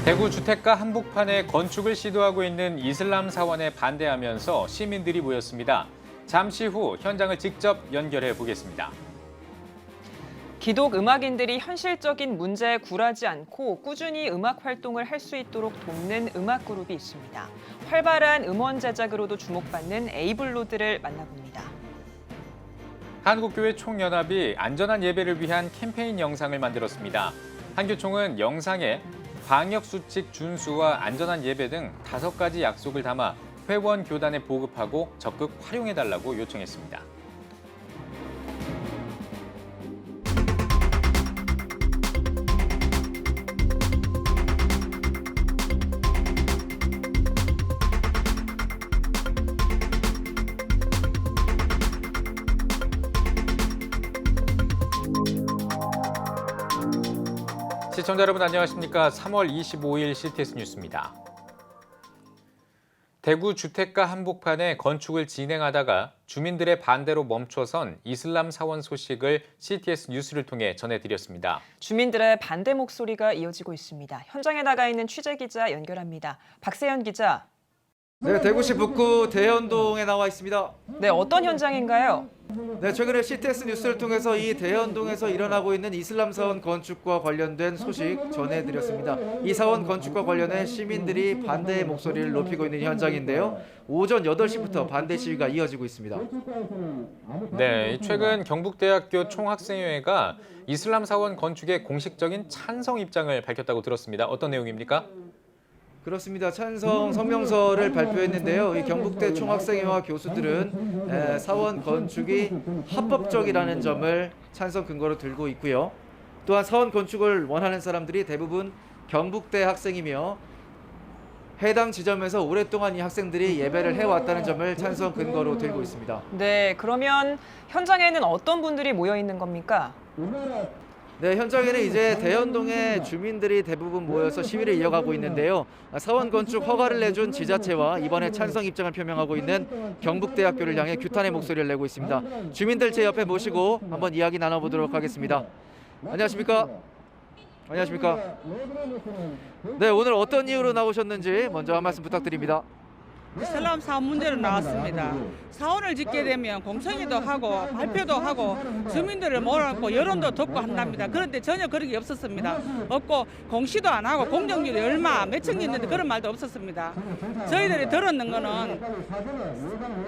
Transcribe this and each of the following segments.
대구 주택가 한복판에 건축을 시도하고 있는 이슬람 사원에 반대하면서 시민들이 모였습니다. 잠시 후 현장을 직접 연결해 보겠습니다. 기독 음악인들이 현실적인 문제에 굴하지 않고 꾸준히 음악 활동을 할 수 있도록 돕는 음악 그룹이 있습니다. 활발한 음원 제작으로도 주목받는 에이블로드를 만나봅니다. 한국교회 총연합이 안전한 예배를 위한 캠페인 영상을 만들었습니다. 한교총은 영상에 방역수칙 준수와 안전한 예배 등 5가지 약속을 담아 회원 교단에 보급하고 적극 활용해달라고 요청했습니다. 시청자 여러분 안녕하십니까? 3월 25일 CTS 뉴스입니다. 대구 주택가 한복판에 건축을 진행하다가 주민들의 반대로 멈춰선 이슬람 사원 소식을 CTS 뉴스를 통해 전해드렸습니다. 주민들의 반대 목소리가 이어지고 있습니다. 현장에 나가 있는 취재기자 연결합니다. 박세현 기자. 네, 대구시 북구 대연동에 나와 있습니다. 네, 어떤 현장인가요? 네, 최근에 CTS 뉴스를 통해서 이 대연동에서 일어나고 있는 이슬람 사원 건축과 관련된 소식 전해드렸습니다. 이 사원 건축과 관련해 시민들이 반대의 목소리를 높이고 있는 현장인데요. 오전 8시부터 반대 시위가 이어지고 있습니다. 네, 최근 경북대학교 총학생회가 이슬람 사원 건축에 공식적인 찬성 입장을 밝혔다고 들었습니다. 어떤 내용입니까? 그렇습니다. 찬성 성명서를 발표했는데요. 이 경북대 총학생회와 교수들은 사원 건축이 합법적이라는 점을 찬성 근거로 들고 있고요. 또한 사원 건축을 원하는 사람들이 대부분 경북대 학생이며 해당 지점에서 오랫동안 이 학생들이 예배를 해왔다는 점을 찬성 근거로 들고 있습니다. 네, 그러면 현장에는 어떤 분들이 모여 있는 겁니까? 네, 현장에는 이제 대연동의 주민들이 대부분 모여서 시위를 이어가고 있는데요. 사원 건축 허가를 내준 지자체와 이번에 찬성 입장을 표명하고 있는 경북대학교를 향해 규탄의 목소리를 내고 있습니다. 주민들 제 옆에 모시고 한번 이야기 나눠보도록 하겠습니다. 안녕하십니까? 안녕하십니까? 네, 오늘 어떤 이유로 나오셨는지 먼저 한 말씀 부탁드립니다. 이슬람 사원 문제로 나왔습니다. 사원을 짓게 되면 공청회도 하고 발표도 하고 주민들을 몰아놓고 여론도 듣고 한답니다. 그런데 전혀 그런 게 없었습니다. 없고 공시도 안 하고 공정률이 얼마 몇 층이 있는데 그런 말도 없었습니다. 저희들이 들었는 거는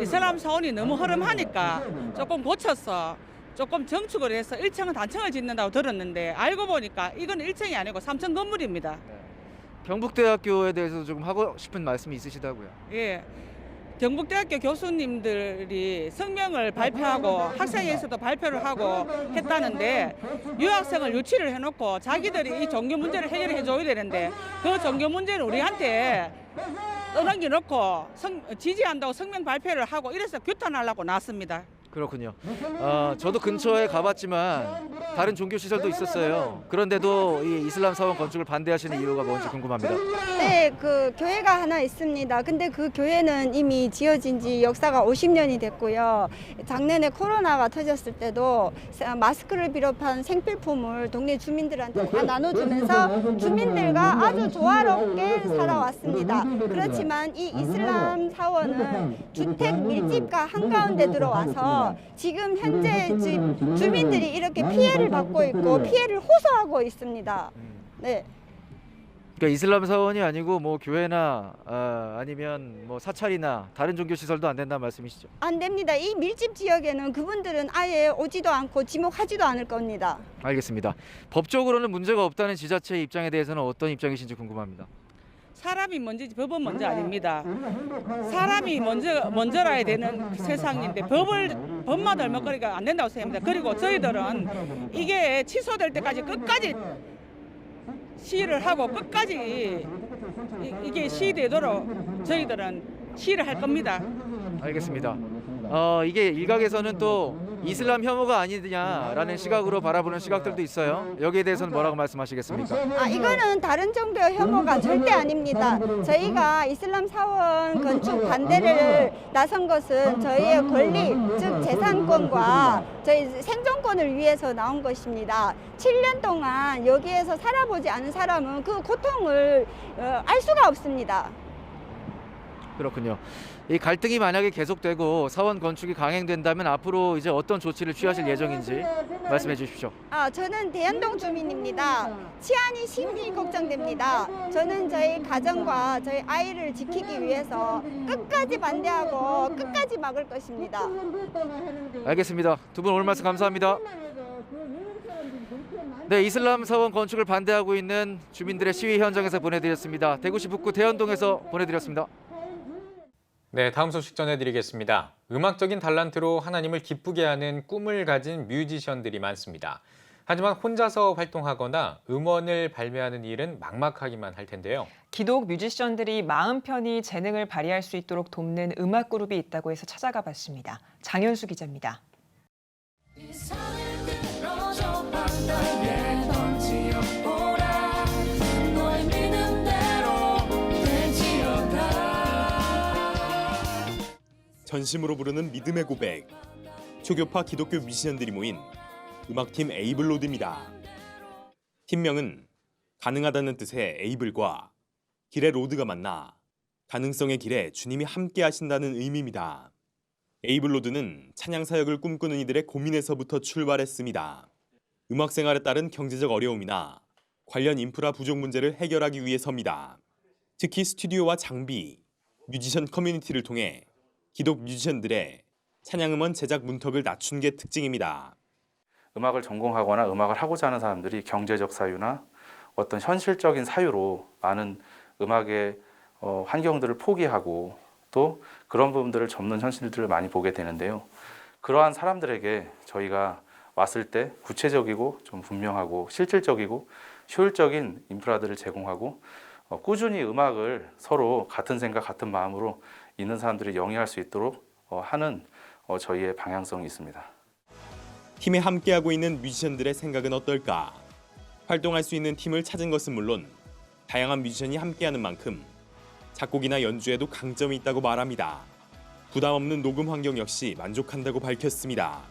이슬람 사원이 너무 허름하니까 조금 고쳐서 조금 정축을 해서 1층은 단층을 짓는다고 들었는데 알고 보니까 이건 1층이 아니고 3층 건물입니다. 경북대학교에 대해서 조금 하고 싶은 말씀이 있으시다고요? 예, 경북대학교 교수님들이 성명을 발표하고 학생회에서도 발표를 하고 했다는데 유학생을 유치를 해놓고 자기들이 이 종교 문제를 해결해 줘야 되는데 그 종교 문제를 우리한테 떠넘겨놓고 지지한다고 성명 발표를 하고 이래서 규탄하려고 나왔습니다. 그렇군요. 저도 근처에 가봤지만 다른 종교 시설도 있었어요. 그런데도 이 이슬람 사원 건축을 반대하시는 이유가 뭔지 궁금합니다. 네, 그 교회가 하나 있습니다. 근데 그 교회는 이미 지어진 지 역사가 50년이 됐고요. 작년에 코로나가 터졌을 때도 마스크를 비롯한 생필품을 동네 주민들한테 다 나눠주면서 주민들과 아주 조화롭게 살아왔습니다. 그렇지만 이 이슬람 사원은 주택 밀집과 한가운데 들어와서 지금 현재 주민들이 이렇게 피해를 받고 있고 피해를 호소하고 있습니다. 네. 그러니까 이슬람 사원이 아니고 뭐 교회나 아니면 뭐 사찰이나 다른 종교 시설도 안 된다는 말씀이시죠? 안 됩니다. 이 밀집 지역에는 그분들은 아예 오지도 않고 지목하지도 않을 겁니다. 알겠습니다. 법적으로는 문제가 없다는 지자체의 입장에 대해서는 어떤 입장이신지 궁금합니다. 사람이 먼저지 법은 먼저 아닙니다. 사람이 먼저라야 되는 세상인데 법만 덜먹거리가 안 된다고 생각합니다. 그리고 저희들은 이게 취소될 때까지 끝까지 시위를 하고 끝까지 이게 시위되도록 저희들은 시위를 할 겁니다. 알겠습니다. 이게 일각에서는 또 이슬람 혐오가 아니냐라는 시각으로 바라보는 시각들도 있어요. 여기에 대해서는 뭐라고 말씀하시겠습니까? 이거는 다른 종교의 혐오가 절대 아닙니다. 저희가 이슬람 사원 건축 반대를 나선 것은 저희의 권리, 즉 재산권과 저희 생존권을 위해서 나온 것입니다. 7년 동안 여기에서 살아보지 않은 사람은 그 고통을 알 수가 없습니다. 그렇군요. 이 갈등이 만약에 계속되고 사원 건축이 강행된다면 앞으로 이제 어떤 조치를 취하실 예정인지 말씀해 주십시오. 저는 대연동 주민입니다. 치안이 심히 걱정됩니다. 저는 저희 가정과 저희 아이를 지키기 위해서 끝까지 반대하고 끝까지 막을 것입니다. 알겠습니다. 두 분 오늘 말씀 감사합니다. 네, 이슬람 사원 건축을 반대하고 있는 주민들의 시위 현장에서 보내드렸습니다. 대구시 북구 대연동에서 보내드렸습니다. 네, 다음 소식 전해드리겠습니다. 음악적인 달란트로 하나님을 기쁘게 하는 꿈을 가진 뮤지션들이 많습니다. 하지만 혼자서 활동하거나 음원을 발매하는 일은 막막하기만 할 텐데요. 기독 뮤지션들이 마음 편히 재능을 발휘할 수 있도록 돕는 음악 그룹이 있다고 해서 찾아가 봤습니다. 장현수 기자입니다. 전심으로 부르는 믿음의 고백. 초교파 기독교 뮤지션들이 모인 음악팀 에이블로드입니다. 팀명은 가능하다는 뜻의 에이블과 길의 로드가 만나 가능성의 길에 주님이 함께 하신다는 의미입니다. 에이블로드는 찬양 사역을 꿈꾸는 이들의 고민에서부터 출발했습니다. 음악 생활에 따른 경제적 어려움이나 관련 인프라 부족 문제를 해결하기 위해서입니다. 특히 스튜디오와 장비, 뮤지션 커뮤니티를 통해 기독 뮤지션들의 찬양음원 제작 문턱을 낮춘 게 특징입니다. 음악을 전공하거나 음악을 하고자 하는 사람들이 경제적 사유나 어떤 현실적인 사유로 많은 음악의 환경들을 포기하고 또 그런 부분들을 접는 현실들을 많이 보게 되는데요. 그러한 사람들에게 저희가 왔을 때 구체적이고 좀 분명하고 실질적이고 효율적인 인프라들을 제공하고 꾸준히 음악을 서로 같은 생각, 같은 마음으로 있는 사람들이 영위할 수 있도록 하는 저희의 방향성이 있습니다. 팀에 함께하고 있는 뮤지션들의 생각은 어떨까? 활동할 수 있는 팀을 찾은 것은 물론 다양한 뮤지션이 함께하는 만큼 작곡이나 연주에도 강점이 있다고 말합니다. 부담 없는 녹음 환경 역시 만족한다고 밝혔습니다.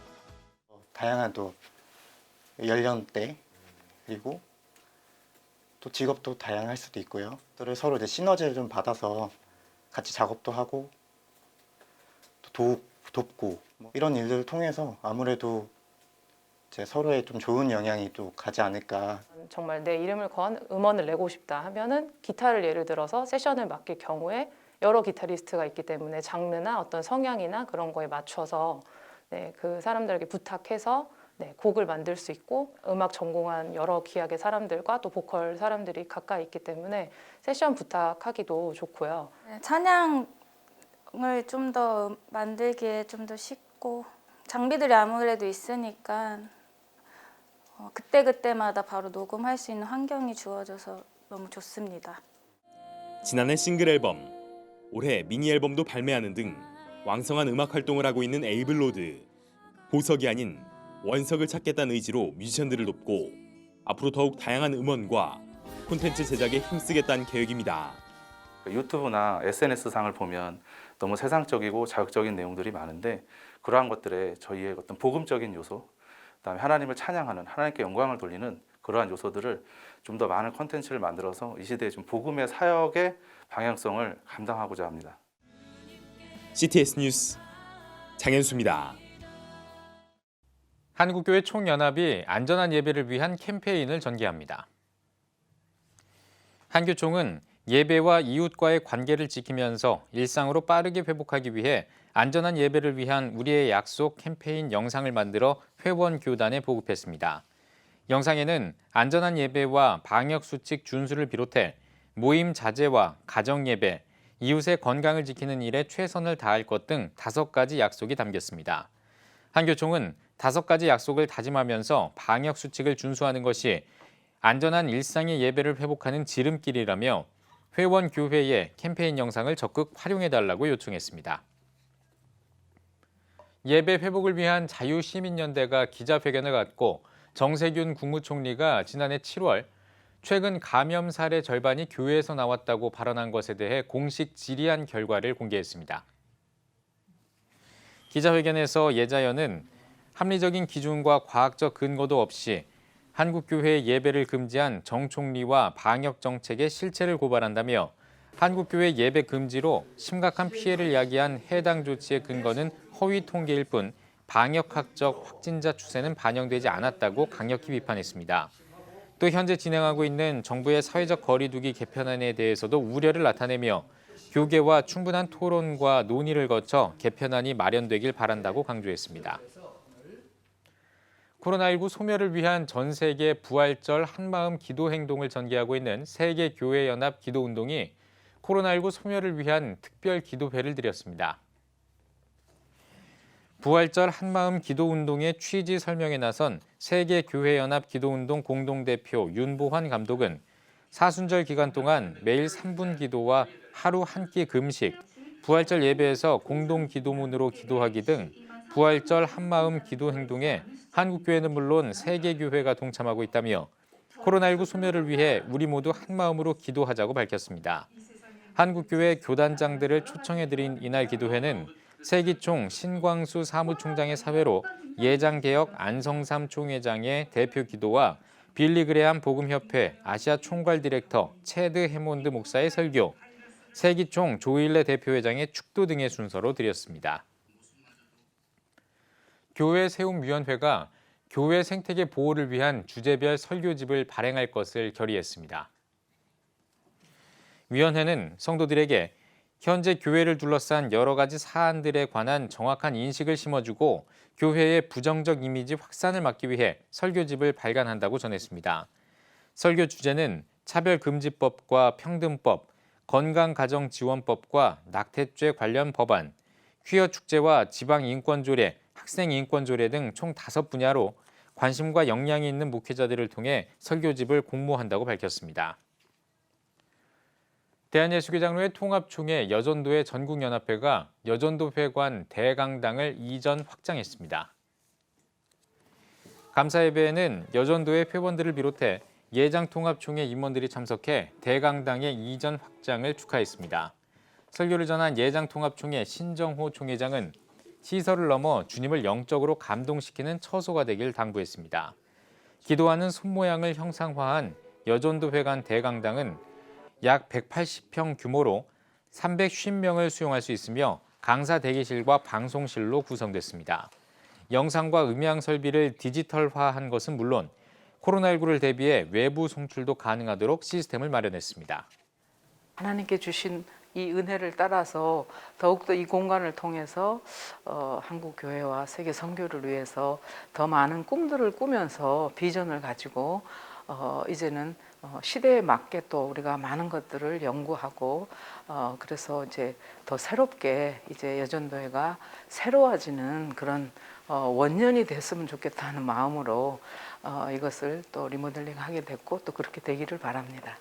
다양한 또 연령대 그리고 또 직업도 다양할 수도 있고요. 서로 이제 시너지를 좀 받아서 같이 작업도 하고 또 돕고 이런 일들을 통해서 아무래도 이제 서로의 좀 좋은 영향이 또 가지 않을까. 정말 내 이름을 건 음원을 내고 싶다 하면은 기타를 예를 들어서 세션을 맡길 경우에 여러 기타리스트가 있기 때문에 장르나 어떤 성향이나 그런 거에 맞춰서 그 사람들에게 부탁해서 곡을 만들 수 있고 음악 전공한 여러 기악의 사람들과 또 보컬 사람들이 가까이 있기 때문에 세션 부탁하기도 좋고요. 찬양을 좀 더 만들기에 좀 더 쉽고 장비들이 아무래도 있으니까 그때그때마다 바로 녹음할 수 있는 환경이 주어져서 너무 좋습니다. 지난해 싱글 앨범, 올해 미니 앨범도 발매하는 등 왕성한 음악 활동을 하고 있는 에이블로드. 보석이 아닌 원석을 찾겠다는 의지로 뮤지션들을 돕고 앞으로 더욱 다양한 음원과 콘텐츠 제작에 힘쓰겠다는 계획입니다. 유튜브나 SNS상을 보면 너무 세상적이고 자극적인 내용들이 많은데 그러한 것들에 저희의 어떤 복음적인 요소, 그다음에 하나님을 찬양하는, 하나님께 영광을 돌리는 그러한 요소들을 좀 더 많은 콘텐츠를 만들어서 이 시대의 좀 복음의 사역의 방향성을 감당하고자 합니다. CTS 뉴스 장현수입니다. 한국교회 총연합이 안전한 예배를 위한 캠페인을 전개합니다. 한교총은 예배와 이웃과의 관계를 지키면서 일상으로 빠르게 회복하기 위해 안전한 예배를 위한 우리의 약속 캠페인 영상을 만들어 회원 교단에 보급했습니다. 영상에는 안전한 예배와 방역수칙 준수를 비롯해 모임 자제와 가정예배, 이웃의 건강을 지키는 일에 최선을 다할 것 등 5가지 약속이 담겼습니다. 한교총은 5가지 약속을 다짐하면서 방역수칙을 준수하는 것이 안전한 일상의 예배를 회복하는 지름길이라며 회원 교회에 캠페인 영상을 적극 활용해달라고 요청했습니다. 예배 회복을 위한 자유시민연대가 기자회견을 갖고 정세균 국무총리가 지난해 7월 최근 감염 사례 절반이 교회에서 나왔다고 발언한 것에 대해 공식 질의한 결과를 공개했습니다. 기자회견에서 예자연은 합리적인 기준과 과학적 근거도 없이 한국교회의 예배를 금지한 정 총리와 방역 정책의 실체를 고발한다며 한국교회 예배 금지로 심각한 피해를 야기한 해당 조치의 근거는 허위 통계일 뿐 방역학적 확진자 추세는 반영되지 않았다고 강력히 비판했습니다. 또 현재 진행하고 있는 정부의 사회적 거리두기 개편안에 대해서도 우려를 나타내며 교계와 충분한 토론과 논의를 거쳐 개편안이 마련되길 바란다고 강조했습니다. 코로나19 소멸을 위한 전 세계 부활절 한마음 기도 행동을 전개하고 있는 세계교회연합 기도운동이 코로나19 소멸을 위한 특별 기도회를 드렸습니다. 부활절 한마음 기도운동의 취지 설명에 나선 세계교회연합 기도운동 공동대표 윤보환 감독은 사순절 기간 동안 매일 3분 기도와 하루 한 끼 금식, 부활절 예배에서 공동 기도문으로 기도하기 등 부활절 한마음 기도 행동에 한국교회는 물론 세계교회가 동참하고 있다며 코로나19 소멸을 위해 우리 모두 한마음으로 기도하자고 밝혔습니다. 한국교회 교단장들을 초청해드린 이날 기도회는 세기총 신광수 사무총장의 사회로 예장개혁 안성삼 총회장의 대표 기도와 빌리그레암 복음협회 아시아 총괄 디렉터 체드 해몬드 목사의 설교, 세기총 조일레 대표회장의 축도 등의 순서로 드렸습니다. 교회 세움위원회가 교회 생태계 보호를 위한 주제별 설교집을 발행할 것을 결의했습니다. 위원회는 성도들에게 현재 교회를 둘러싼 여러 가지 사안들에 관한 정확한 인식을 심어주고 교회의 부정적 이미지 확산을 막기 위해 설교집을 발간한다고 전했습니다. 설교 주제는 차별금지법과 평등법, 건강가정지원법과 낙태죄 관련 법안, 퀴어 축제와 지방인권조례, 학생인권조례 등 총 5분야로 관심과 역량이 있는 목회자들을 통해 설교집을 공모한다고 밝혔습니다. 대한예수교장로회 통합총회 여전도회 전국연합회가 여전도 회관 대강당을 이전 확장했습니다. 감사예배에는 여전도회 회원들을 비롯해 예장통합총회 임원들이 참석해 대강당의 이전 확장을 축하했습니다. 설교를 전한 예장통합총회 신정호 총회장은 시설을 넘어 주님을 영적으로 감동시키는 처소가 되길 당부했습니다. 기도하는 손모양을 형상화한 여전도 회관 대강당은 약 180평 규모로 350명을 수용할 수 있으며 강사 대기실과 방송실로 구성됐습니다. 영상과 음향 설비를 디지털화한 것은 물론 코로나19를 대비해 외부 송출도 가능하도록 시스템을 마련했습니다. 하나님께 주신 이 은혜를 따라서 더욱더 이 공간을 통해서 한국 교회와 세계 선교를 위해서 더 많은 꿈들을 꾸면서 비전을 가지고 이제는 시대에 맞게 또 우리가 많은 것들을 연구하고 그래서 이제 더 새롭게 이제 여전도회가 새로워지는 그런 원년이 됐으면 좋겠다는 마음으로 이것을 또 리모델링하게 됐고 또 그렇게 되기를 바랍니다.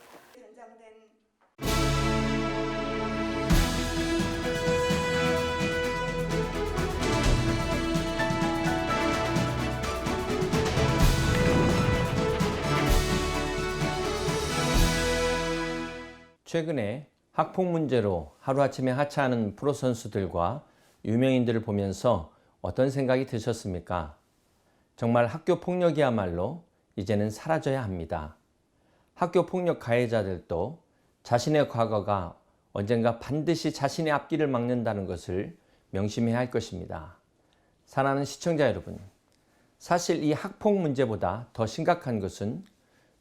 최근에 학폭 문제로 하루아침에 하차하는 프로 선수들과 유명인들을 보면서 어떤 생각이 드셨습니까? 정말 학교 폭력이야말로 이제는 사라져야 합니다. 학교 폭력 가해자들도 자신의 과거가 언젠가 반드시 자신의 앞길을 막는다는 것을 명심해야 할 것입니다. 사랑하는 시청자 여러분, 사실 이 학폭 문제보다 더 심각한 것은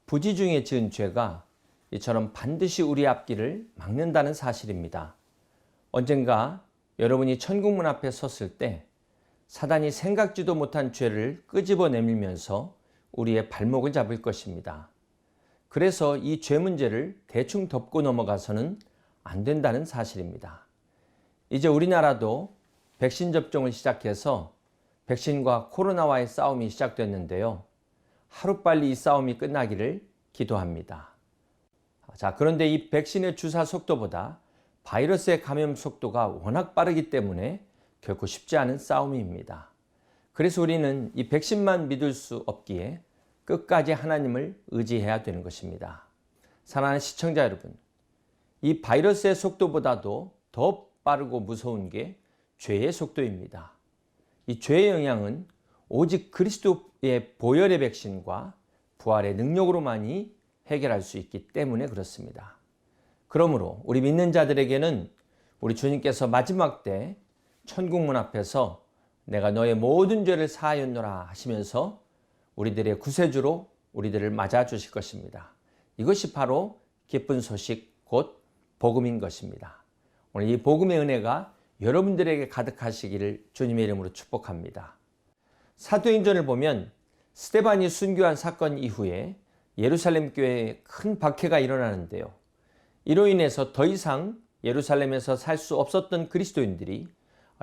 부지 중에 지은 죄가 이처럼 반드시 우리 앞길을 막는다는 사실입니다. 언젠가 여러분이 천국문 앞에 섰을 때 사단이 생각지도 못한 죄를 끄집어 내밀면서 우리의 발목을 잡을 것입니다. 그래서 이 죄 문제를 대충 덮고 넘어가서는 안 된다는 사실입니다. 이제 우리나라도 백신 접종을 시작해서 백신과 코로나와의 싸움이 시작됐는데요. 하루빨리 이 싸움이 끝나기를 기도합니다. 자, 그런데 이 백신의 주사 속도보다 바이러스의 감염 속도가 워낙 빠르기 때문에 결코 쉽지 않은 싸움입니다. 그래서 우리는 이 백신만 믿을 수 없기에 끝까지 하나님을 의지해야 되는 것입니다. 사랑하는 시청자 여러분, 이 바이러스의 속도보다도 더 빠르고 무서운 게 죄의 속도입니다. 이 죄의 영향은 오직 그리스도의 보혈의 백신과 부활의 능력으로만이 해결할 수 있기 때문에 그렇습니다. 그러므로 우리 믿는 자들에게는 우리 주님께서 마지막 때 천국문 앞에서 내가 너의 모든 죄를 사하였노라 하시면서 우리들의 구세주로 우리들을 맞아주실 것입니다. 이것이 바로 기쁜 소식 곧 복음인 것입니다. 오늘 이 복음의 은혜가 여러분들에게 가득하시기를 주님의 이름으로 축복합니다. 사도행전을 보면 스데반이 순교한 사건 이후에 예루살렘 교회에 큰 박해가 일어나는데요. 이로 인해서 더 이상 예루살렘에서 살 수 없었던 그리스도인들이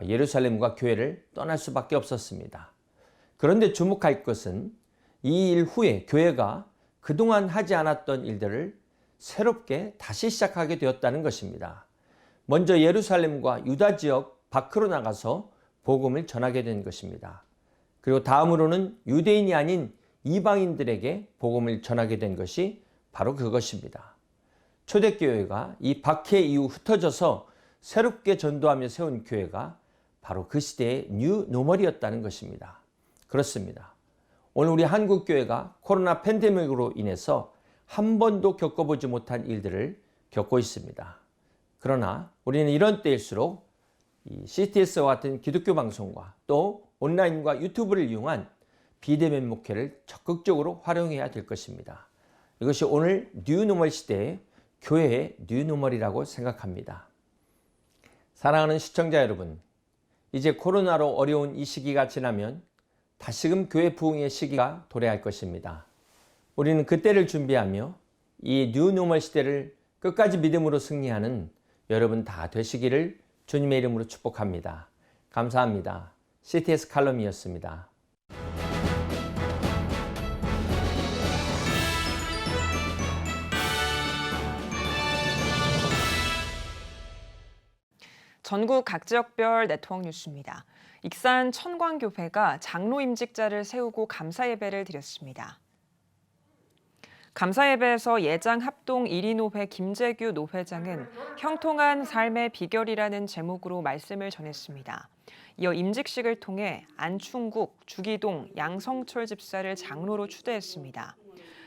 예루살렘과 교회를 떠날 수밖에 없었습니다. 그런데 주목할 것은 이 일 후에 교회가 그동안 하지 않았던 일들을 새롭게 다시 시작하게 되었다는 것입니다. 먼저 예루살렘과 유다 지역 밖으로 나가서 복음을 전하게 된 것입니다. 그리고 다음으로는 유대인이 아닌 이방인들에게 복음을 전하게 된 것이 바로 그것입니다. 초대교회가 이 박해 이후 흩어져서 새롭게 전도하며 세운 교회가 바로 그 시대의 뉴 노멀이었다는 것입니다. 그렇습니다. 오늘 우리 한국교회가 코로나 팬데믹으로 인해서 한 번도 겪어보지 못한 일들을 겪고 있습니다. 그러나 우리는 이런 때일수록 이 CTS와 같은 기독교 방송과 또 온라인과 유튜브를 이용한 비대면 목회를 적극적으로 활용해야 될 것입니다. 이것이 오늘 뉴노멀 시대의 교회의 뉴노멀이라고 생각합니다. 사랑하는 시청자 여러분, 이제 코로나로 어려운 이 시기가 지나면 다시금 교회 부흥의 시기가 도래할 것입니다. 우리는 그때를 준비하며 이 뉴노멀 시대를 끝까지 믿음으로 승리하는 여러분 다 되시기를 주님의 이름으로 축복합니다. 감사합니다. CTS 칼럼이었습니다. 전국 각 지역별 네트워크 뉴스입니다. 익산 천광교회가 장로 임직자를 세우고 감사 예배를 드렸습니다. 감사 예배에서 예장 합동 1위 노회 김재규 노회장은 형통한 삶의 비결이라는 제목으로 말씀을 전했습니다. 이어 임직식을 통해 안충국, 주기동, 양성철 집사를 장로로 추대했습니다.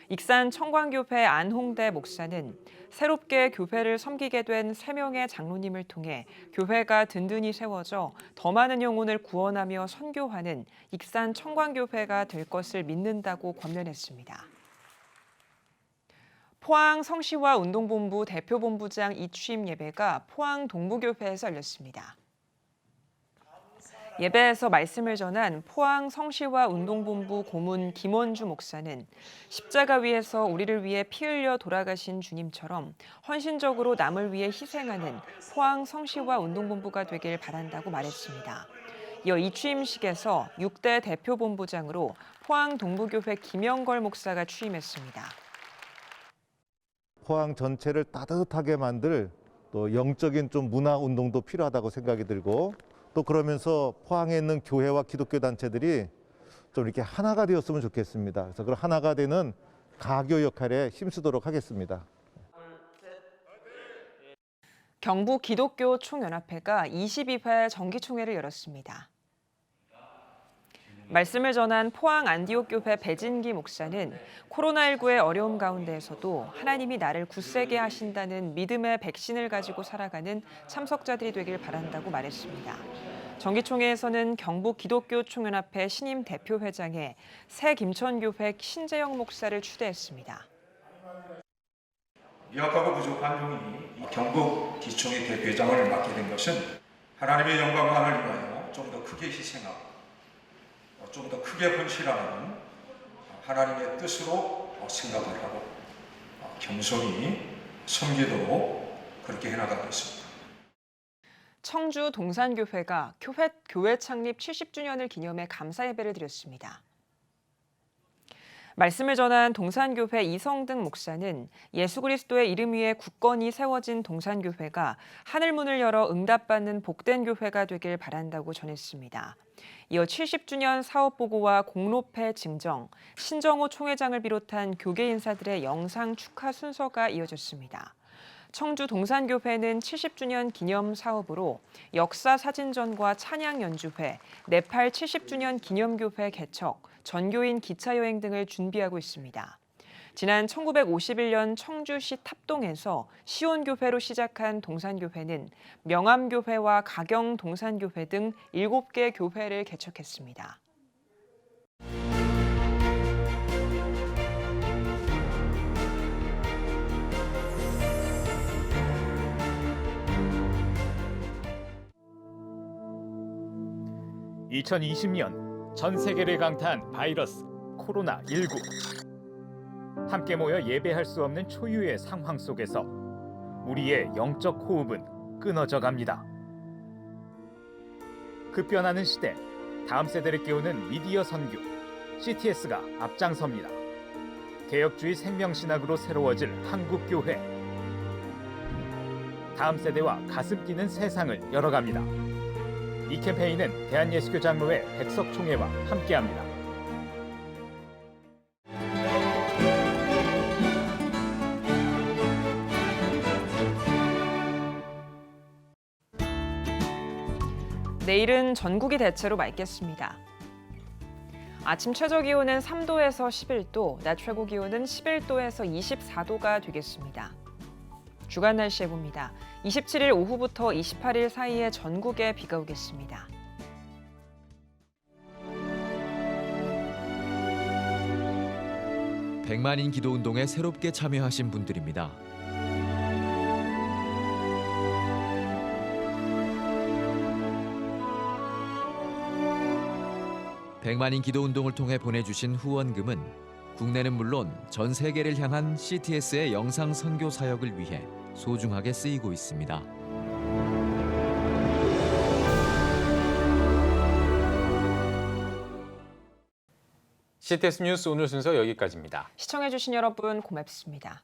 익산 청광교회 안홍대 목사는 새롭게 교회를 섬기게 된 3명의 장로님을 통해 교회가 든든히 세워져 더 많은 영혼을 구원하며 선교하는 익산 청광교회가 될 것을 믿는다고 권면했습니다. 포항 성시화 운동본부 대표본부장 이취임 예배가 포항 동부교회에서 열렸습니다. 예배에서 말씀을 전한 포항 성시화 운동본부 고문 김원주 목사는 십자가 위에서 우리를 위해 피 흘려 돌아가신 주님처럼 헌신적으로 남을 위해 희생하는 포항 성시화 운동본부가 되길 바란다고 말했습니다. 이어 이 취임식에서 6대 대표본부장으로 포항 동부교회 김영걸 목사가 취임했습니다. 포항 전체를 따뜻하게 만들 또 영적인 좀 문화 운동도 필요하다고 생각이 들고 또 그러면서 포항에 있는 교회와 기독교 단체들이 좀 이렇게 하나가 되었으면 좋겠습니다. 그래서 그런 하나가 되는 가교 역할에 힘쓰도록 하겠습니다. 경북 기독교 총연합회가 22회 정기총회를 열었습니다. 말씀을 전한 포항 안디옥 교회 배진기 목사는 코로나19의 어려움 가운데에서도 하나님이 나를 굳세게 하신다는 믿음의 백신을 가지고 살아가는 참석자들이 되길 바란다고 말했습니다. 정기총회에서는 경북 기독교 총연합회 신임 대표회장에 새 김천교회 신재영 목사를 추대했습니다. 미약하고 부족한 종이 이 경북 기총의 대표회장을 맡게 된 것은 하나님의 영광만을 위하여 좀 더 크게 희생하고 좀 더 크게 헌신하는 하나님의 뜻으로 생각을 하고 겸손히 섬기도록 그렇게 해나가겠습니다. 청주 동산교회가 교회 창립 70주년을 기념해 감사 예배를 드렸습니다. 말씀을 전한 동산교회 이성등 목사는 예수 그리스도의 이름 위에 굳건히 세워진 동산교회가 하늘문을 열어 응답받는 복된 교회가 되길 바란다고 전했습니다. 이어 70주년 사업보고와 공로패 증정, 신정호 총회장을 비롯한 교계 인사들의 영상 축하 순서가 이어졌습니다. 청주 동산교회는 70주년 기념 사업으로 역사 사진전과 찬양 연주회, 네팔 70주년 기념교회 개척, 전교인 기차여행 등을 준비하고 있습니다. 지난 1951년 청주시 탑동에서 시온교회로 시작한 동산교회는 명암교회와 가경 동산교회 등 7개 교회를 개척했습니다. (2020년) 전 세계를 강타한 바이러스 코로나19. 함께 모여 예배할 수 없는 초유의 상황 속에서 우리의 영적 호흡은 끊어져 갑니다. 급변하는 시대, 다음 세대를 깨우는 미디어 선교, CTS가 앞장섭니다. 개혁주의 생명신학으로 새로워질 한국교회. 다음 세대와 가슴 뛰는 세상을 열어갑니다. 이 캠페인은 대한예수교 장로회 백석총회와 함께합니다. 내일은 전국이 대체로 맑겠습니다. 아침 최저기온은 3도에서 11도, 낮 최고기온은 11도에서 24도가 되겠습니다. 주간 날씨 해봅니다. 27일 오후부터 28일 사이에 전국에 비가 오겠습니다. 백만인 기도운동에 새롭게 참여하신 분들입니다. 백만인 기도운동을 통해 보내주신 후원금은 국내는 물론 전 세계를 향한 CTS의 영상 선교 사역을 위해 소중하게 쓰이고 있습니다. CTS 뉴스 오늘 순서 여기까지입니다. 시청해주신 여러분 고맙습니다.